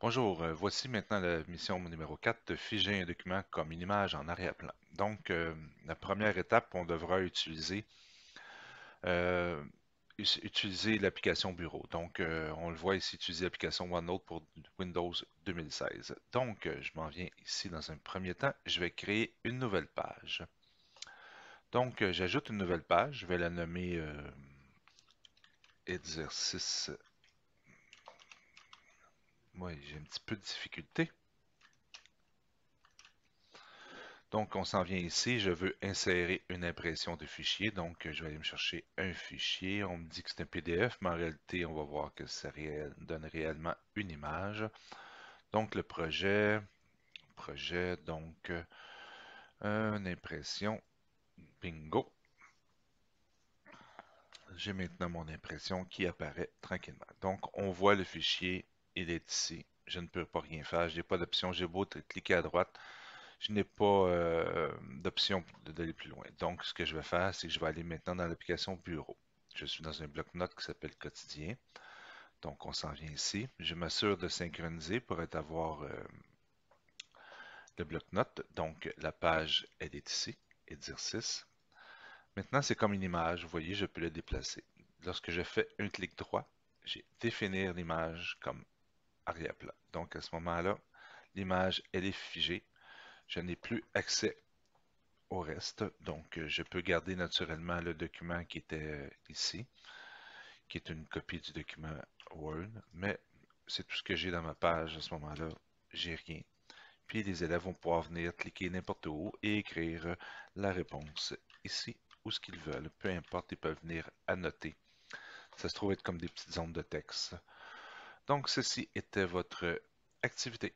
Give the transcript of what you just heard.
Bonjour, voici maintenant la mission numéro 4 de figer un document comme une image en arrière-plan. Donc, la première étape, on devra euh, utiliser l'application Bureau. Donc, on le voit ici, utiliser l'application OneNote pour Windows 2016. Donc, je m'en viens ici dans un premier temps, je vais créer une nouvelle page. Donc, j'ajoute une nouvelle page, je vais la nommer exercice. Oui, j'ai un petit peu de difficulté. Donc, on s'en vient ici. Je veux insérer une impression de fichier. Donc, je vais aller me chercher un fichier. On me dit que c'est un PDF, mais en réalité, on va voir que ça donne réellement une image. Donc, le projet, donc, une impression. Bingo. J'ai maintenant mon impression qui apparaît tranquillement. Donc, on voit le fichier. Il est ici. Je ne peux pas rien faire. Je n'ai pas d'option. J'ai beau cliquer à droite. Je n'ai pas d'option d'aller plus loin. Donc, ce que je vais faire, c'est que je vais aller maintenant dans l'application Bureau. Je suis dans un bloc-notes qui s'appelle Quotidien. Donc, on s'en vient ici. Je m'assure de synchroniser pour avoir le bloc-notes. Donc, la page, elle est ici, exercice. Maintenant, c'est comme une image. Vous voyez, je peux la déplacer. Lorsque je fais un clic droit, j'ai définir l'image comme arrière-plan. Donc, à ce moment-là, l'image, elle est figée. Je n'ai plus accès au reste. Donc, je peux garder naturellement le document qui était ici, qui est une copie du document Word, mais c'est tout ce que j'ai dans ma page à ce moment-là. J'ai rien. Puis les élèves vont pouvoir venir cliquer n'importe où et écrire la réponse ici ou ce qu'ils veulent. Peu importe, ils peuvent venir annoter. Ça se trouve être comme des petites zones de texte. Donc, ceci était votre activité.